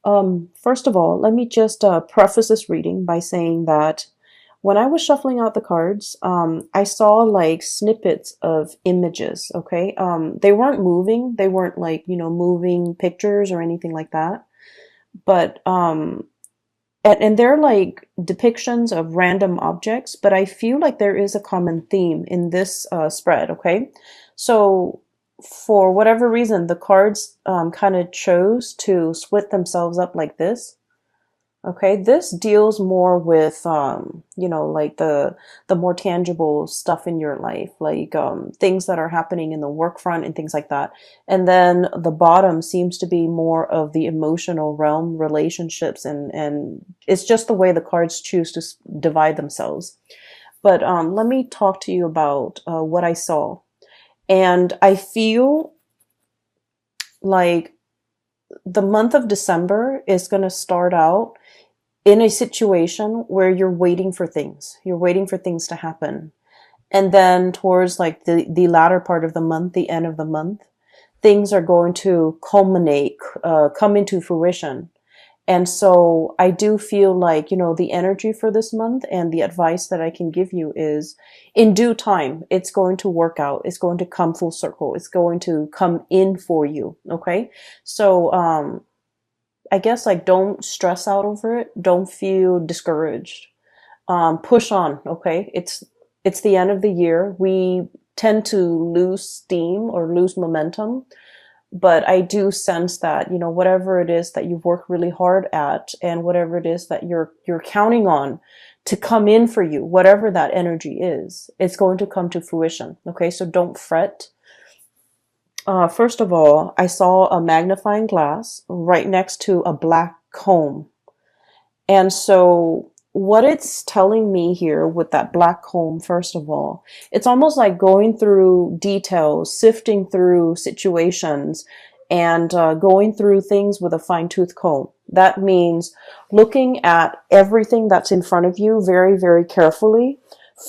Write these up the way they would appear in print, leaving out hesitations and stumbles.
First of all, let me just preface this reading by saying that when I was shuffling out the cards, I saw like snippets of images, okay? They weren't moving, they weren't like, moving pictures or anything like that. But and they're like depictions of random objects, but I feel like there is a common theme in this spread, okay? So for whatever reason, the cards kind of chose to split themselves up like this. Okay, this deals more with like the more tangible stuff in your life, like things that are happening in the work front and things like that. And then the bottom seems to be more of the emotional realm, relationships, and it's just the way the cards choose to divide themselves. But let me talk to you about what I saw. And I feel like the month of December is going to start out in a situation where you're waiting for things. You're waiting for things to happen. And then towards like the latter part of the month, the end of the month, things are going to culminate, come into fruition. And so I do feel like, the energy for this month and the advice that I can give you is in due time, it's going to work out. It's going to come full circle. It's going to come in for you. Okay. So, I guess like don't stress out over it. Don't feel discouraged. Push on. Okay. It's the end of the year. We tend to lose steam or lose momentum, but I do sense that, whatever it is that you've worked really hard at and whatever it is that you're counting on to come in for you, whatever that energy is, it's going to come to fruition. Okay. So don't fret. First of all, I saw a magnifying glass right next to a black comb. And so what it's telling me here with that black comb, first of all, it's almost like going through details, sifting through situations, and going through things with a fine-tooth comb. That means looking at everything that's in front of you very, very carefully,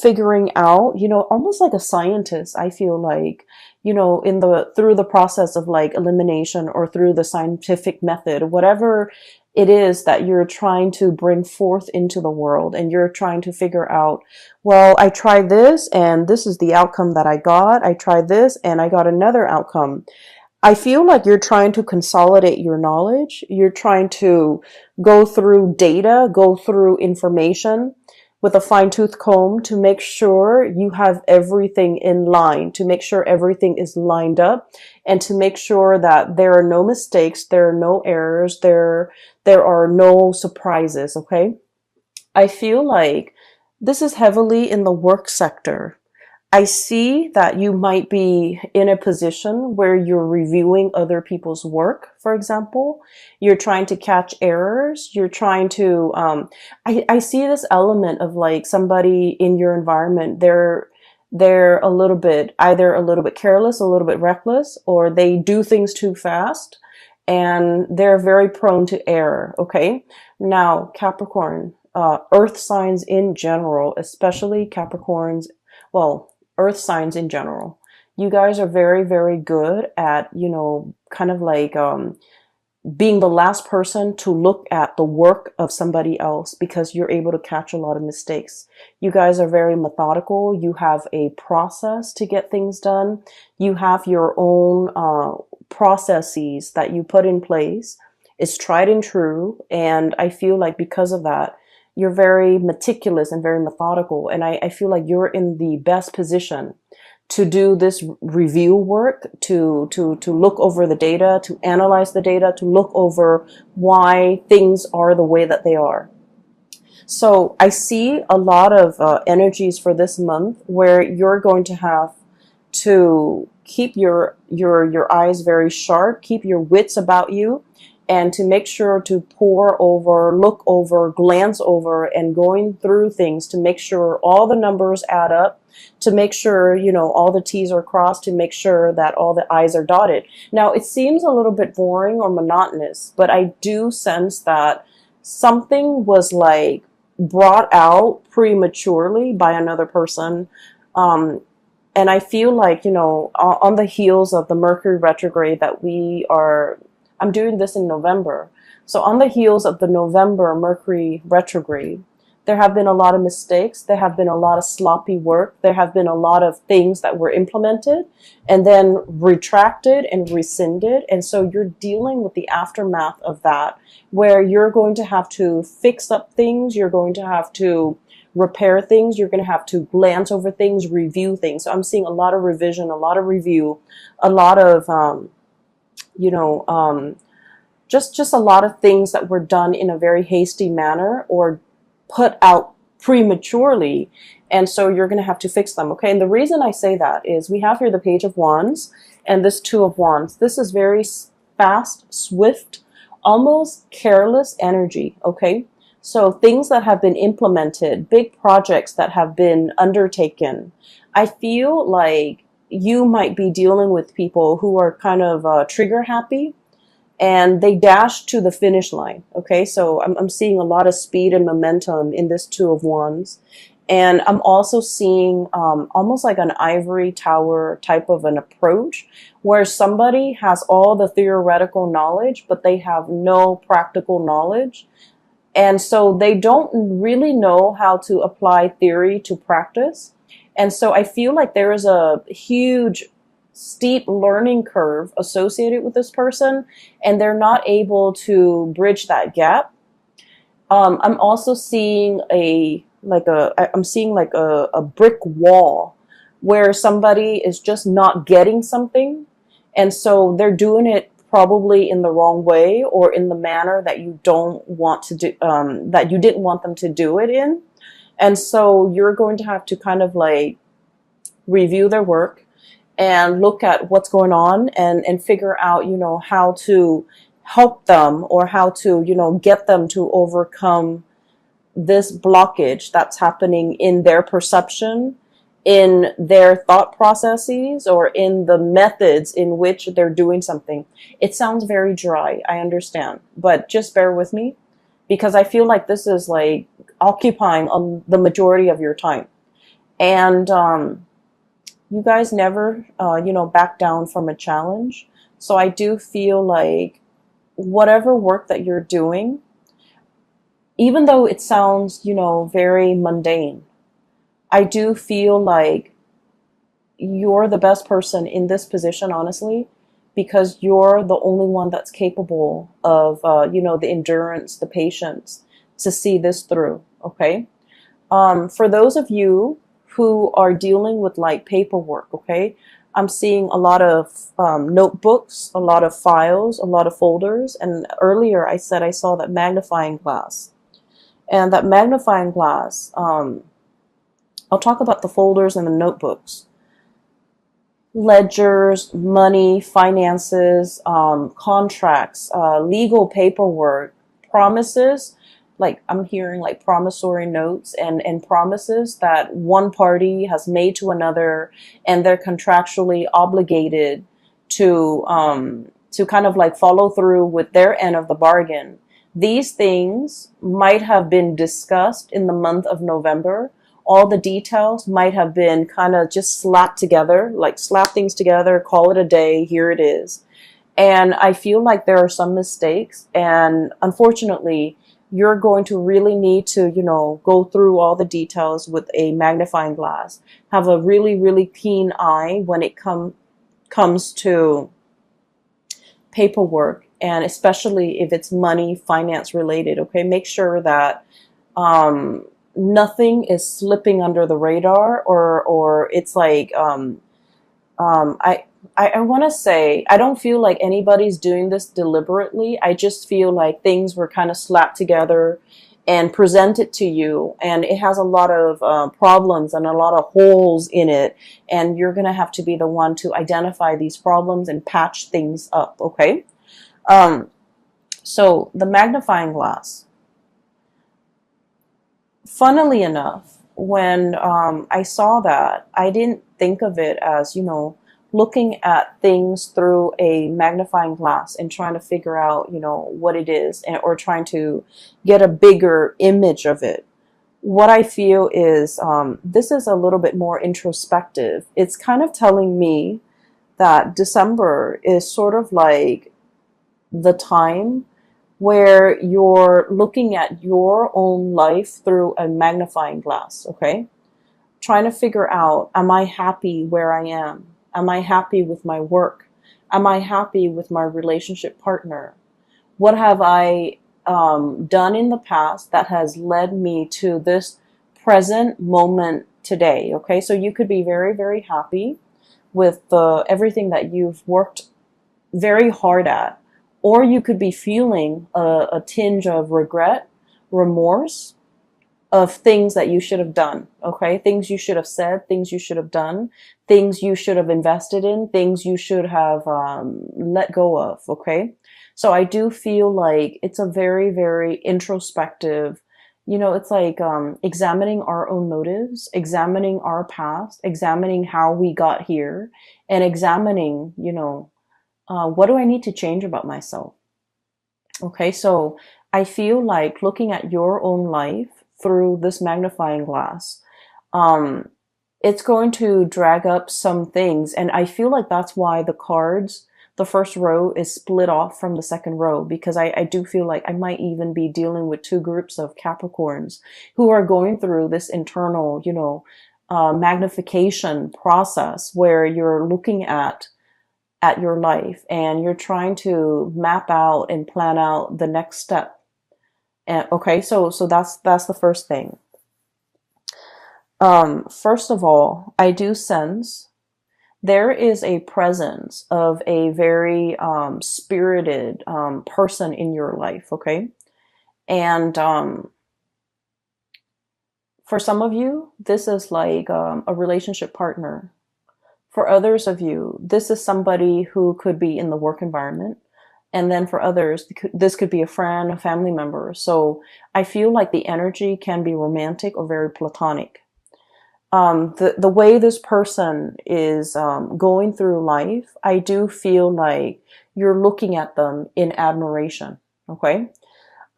figuring out, almost like a scientist, I feel like, in through the process of like elimination or through the scientific method, whatever it is that you're trying to bring forth into the world, and you're trying to figure out, well, I tried this and this is the outcome that I got. I tried this and I got another outcome. I feel like you're trying to consolidate your knowledge. You're trying to go through data, go through information with a fine-tooth comb to make sure you have everything in line, to make sure everything is lined up, and to make sure that there are no mistakes, there are no errors, there are no surprises, okay? I feel like this is heavily in the work sector. I see that you might be in a position where you're reviewing other people's work, for example. You're trying to catch errors. You're trying to, I see this element of like somebody in your environment, they're a little bit, either a little bit careless, a little bit reckless, or they do things too fast and they're very prone to error. Okay. Now, Capricorn, earth signs in general, especially Capricorns, well, earth signs in general. You guys are very, very good at, kind of like being the last person to look at the work of somebody else because you're able to catch a lot of mistakes. You guys are very methodical. You have a process to get things done. You have your own processes that you put in place. It's tried and true. And I feel like because of that, you're very meticulous and very methodical. And I feel like you're in the best position to do this review work, to look over the data, to analyze the data, to look over why things are the way that they are. So I see a lot of energies for this month where you're going to have to keep your eyes very sharp, keep your wits about you, and to make sure to pour over, look over, glance over, and going through things to make sure all the numbers add up, to make sure, all the T's are crossed, to make sure that all the I's are dotted. Now, it seems a little bit boring or monotonous, but I do sense that something was like brought out prematurely by another person. And I feel like, on the heels of the Mercury retrograde that I'm doing this in November. So on the heels of the November Mercury retrograde, there have been a lot of mistakes. There have been a lot of sloppy work. There have been a lot of things that were implemented and then retracted and rescinded. And so you're dealing with the aftermath of that, where you're going to have to fix up things. You're going to have to repair things. You're going to have to glance over things, review things. So I'm seeing a lot of revision, a lot of review, a lot of, you know, just a lot of things that were done in a very hasty manner or put out prematurely. And so you're going to have to fix them. Okay. And the reason I say that is we have here the Page of Wands and this Two of Wands. This is very fast, swift, almost careless energy. Okay. So things that have been implemented, big projects that have been undertaken. I feel like you might be dealing with people who are kind of trigger happy and they dash to the finish line. Okay, so I'm seeing a lot of speed and momentum in this Two of Wands. And I'm also seeing almost like an ivory tower type of an approach where somebody has all the theoretical knowledge, but they have no practical knowledge. And so they don't really know how to apply theory to practice. And so I feel like there is a huge steep learning curve associated with this person, and they're not able to bridge that gap. I'm also seeing I'm seeing like a brick wall where somebody is just not getting something, and so they're doing it probably in the wrong way or in the manner that you don't want to do, that you didn't want them to do it in. And so you're going to have to kind of like review their work and look at what's going on and figure out, you know, how to help them or how to, you know, get them to overcome this blockage that's happening in their perception, in their thought processes, or in the methods in which they're doing something. It sounds very dry, I understand, but just bear with me because I feel like this is like occupying the majority of your time. And you guys never, you know, back down from a challenge. So I do feel like whatever work that you're doing, even though it sounds, you know, very mundane, I do feel like you're the best person in this position, honestly, because you're the only one that's capable of, you know, the endurance, the patience to see this through. Okay. For those of you who are dealing with like paperwork, okay, I'm seeing a lot of notebooks, a lot of files, a lot of folders. And earlier I said I saw that magnifying glass. And that magnifying glass, I'll talk about the folders and the notebooks. Ledgers, money, finances, contracts, legal paperwork, promises. Like I'm hearing like promissory notes and promises that one party has made to another, and they're contractually obligated to kind of like follow through with their end of the bargain. These things might have been discussed in the month of November. All the details might have been kind of just slapped together, like slap things together, call it a day, here it is. And I feel like there are some mistakes, and unfortunately, you're going to really need to, you know, go through all the details with a magnifying glass. Have a really, really keen eye when it comes to paperwork, and especially if it's money, finance related, okay? Make sure that nothing is slipping under the radar or it's like, I want to say, I don't feel like anybody's doing this deliberately. I just feel like things were kind of slapped together and presented to you, and it has a lot of problems and a lot of holes in it, and you're going to have to be the one to identify these problems and patch things up, okay? So the magnifying glass. Funnily enough, when I saw that, I didn't think of it as, you know, looking at things through a magnifying glass and trying to figure out, you know, what it is, or trying to get a bigger image of it. What I feel is this is a little bit more introspective. It's kind of telling me that December is sort of like the time where you're looking at your own life through a magnifying glass, okay? Trying to figure out, am I happy where I am? Am I happy with my work? Am I happy with my relationship partner? What have I done in the past that has led me to this present moment today? Okay, so you could be very, very happy with everything that you've worked very hard at, or you could be feeling a tinge of regret, remorse, of things that you should have done, okay? Things you should have said, things you should have done, things you should have invested in, things you should have let go of, okay? So I do feel like it's a very, very introspective, it's like examining our own motives, examining our past, examining how we got here, and examining, what do I need to change about myself? Okay, so I feel like looking at your own life through this magnifying glass, um, it's going to drag up some things. And I feel like that's why the cards, the first row is split off from the second row, because I do feel like I might even be dealing with two groups of Capricorns who are going through this internal, magnification process where you're looking at your life and you're trying to map out and plan out the next step. And okay, so that's the first thing. First of all, I do sense there is a presence of a very spirited person in your life, okay? And for some of you, this is like a relationship partner. For others of you, this is somebody who could be in the work environment. And then for others, this could be a friend, a family member. So I feel like the energy can be romantic or very platonic. The way this person is going through life, I do feel like you're looking at them in admiration. Okay.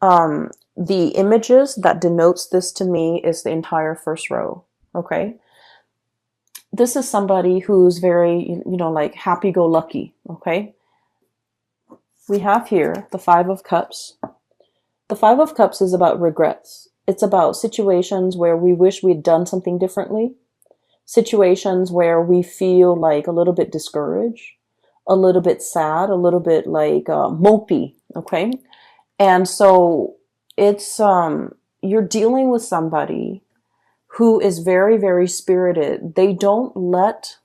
The images that denotes this to me is the entire first row. Okay. This is somebody who's very, like happy-go-lucky. Okay. We have here the Five of Cups. The Five of Cups is about regrets. It's about situations where we wish we'd done something differently, situations where we feel like a little bit discouraged, a little bit sad, a little bit like mopey, okay? And so it's you're dealing with somebody who is very, very spirited. They don't let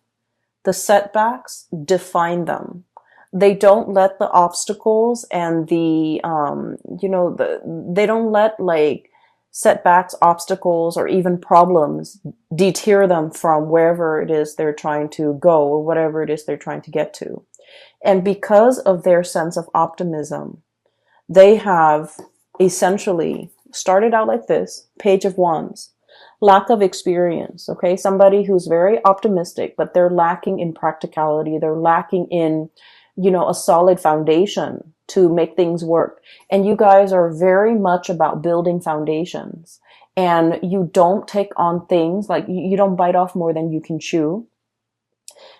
the setbacks define them. They don't let the obstacles and they don't let like setbacks, obstacles, or even problems deter them from wherever it is they're trying to go or whatever it is they're trying to get to. And because of their sense of optimism, they have essentially started out like this, Page of Wands. Lack of experience, okay? Somebody who's very optimistic, but they're lacking in practicality. They're lacking in, a solid foundation to make things work. And you guys are very much about building foundations. And you don't take on things like you don't bite off more than you can chew.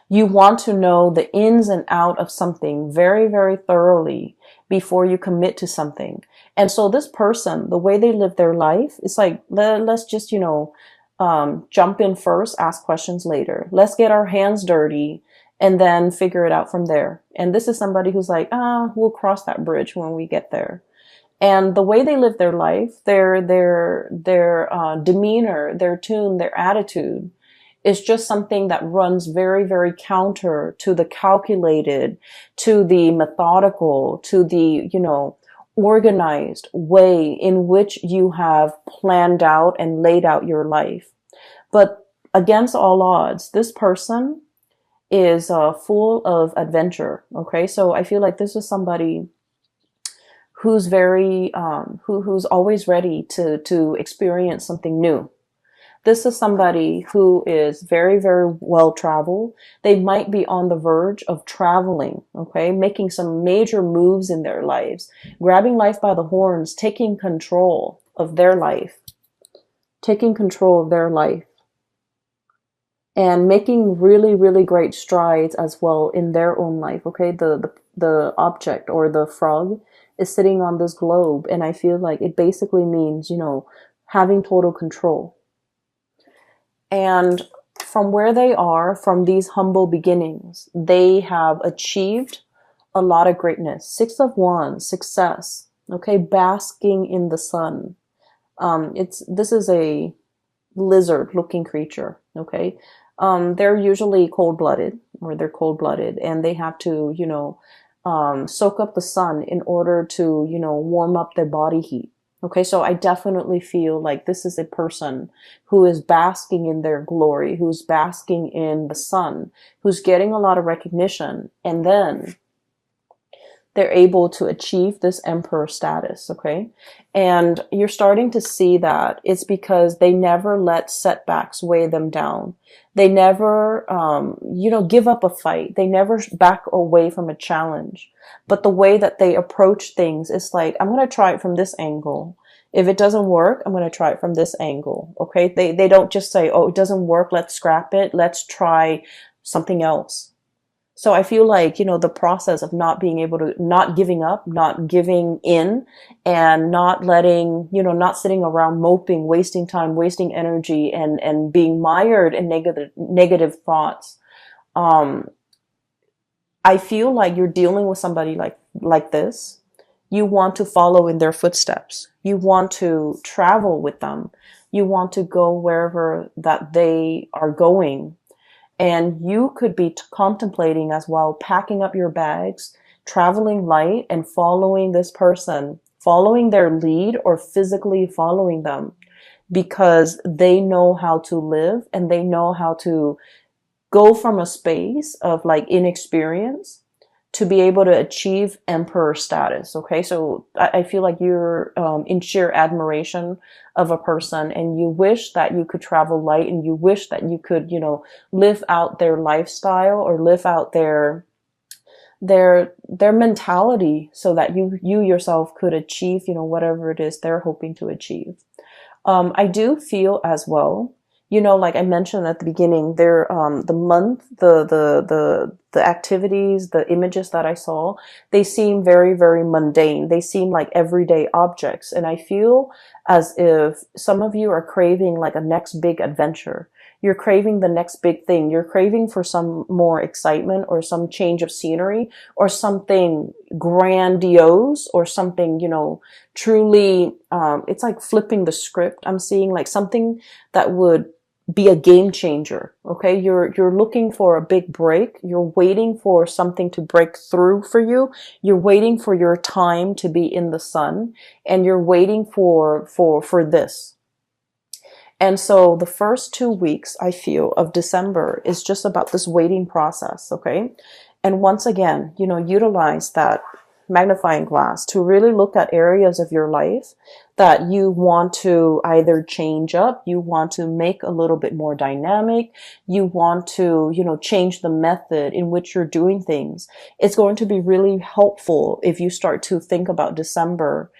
You want to know the ins and out of something very, very thoroughly before you commit to something. And so this person, the way they live their life, it's like, let's just, jump in first, ask questions later. Let's get our hands dirty and then figure it out from there. And this is somebody who's like, we'll cross that bridge when we get there. And the way they live their life, their demeanor, their tune, their attitude is just something that runs very, very counter to the calculated, to the methodical, to the, organized way in which you have planned out and laid out your life. But against all odds, this person is full of adventure. Okay, so I feel like this is somebody who's very who's always ready to experience something new. This is somebody who is very, very well traveled. They might be on the verge of traveling, okay, making some major moves in their lives, grabbing life by the horns, taking control of their life, and making really, really great strides as well in their own life. Okay, the object or the frog is sitting on this globe. And I feel like it basically means, having total control. And from where they are, from these humble beginnings, they have achieved a lot of greatness. Six of Wands, success. Okay, basking in the sun. This is a lizard-looking creature. Okay, they're usually cold-blooded, or they're cold-blooded, and they have to, soak up the sun in order to, warm up their body heat. Okay, so I definitely feel like this is a person who is basking in their glory, who's basking in the sun, who's getting a lot of recognition, and then they're able to achieve this emperor status, okay? And you're starting to see that it's because they never let setbacks weigh them down. They never, give up a fight. They never back away from a challenge. But the way that they approach things is like, I'm going to try it from this angle. If it doesn't work, I'm going to try it from this angle, okay? They don't just say, oh, it doesn't work, let's scrap it. Let's try something else. So I feel like, the process of not being able to, not giving up, not giving in, and not letting, not sitting around moping, wasting time, wasting energy, and being mired in negative thoughts. I feel like you're dealing with somebody like this. You want to follow in their footsteps. You want to travel with them. You want to go wherever that they are going. And you could be contemplating as well, packing up your bags, traveling light, and following this person, following their lead, or physically following them, because they know how to live and they know how to go from a space of like inexperience to be able to achieve emperor status. Okay, so I feel like you're in sheer admiration of a person, and you wish that you could travel light, and you wish that you could, live out their lifestyle, or live out their mentality, so that you yourself could achieve, whatever it is they're hoping to achieve. I do feel as well, like I mentioned at the beginning, there, the month, the activities, the images that I saw, they seem very, very mundane. They seem like everyday objects. And I feel as if some of you are craving like a next big adventure. You're craving the next big thing. You're craving for some more excitement, or some change of scenery, or something grandiose, or something, truly, it's like flipping the script. I'm seeing like something that would be a game changer. Okay. You're looking for a big break. You're waiting for something to break through for you. You're waiting for your time to be in the sun, and you're waiting for this. And so the first 2 weeks, I feel, of December is just about this waiting process. Okay. And once again, utilize that magnifying glass to really look at areas of your life that you want to either change up, you want to make a little bit more dynamic, you want to, change the method in which you're doing things. It's going to be really helpful if you start to think about December,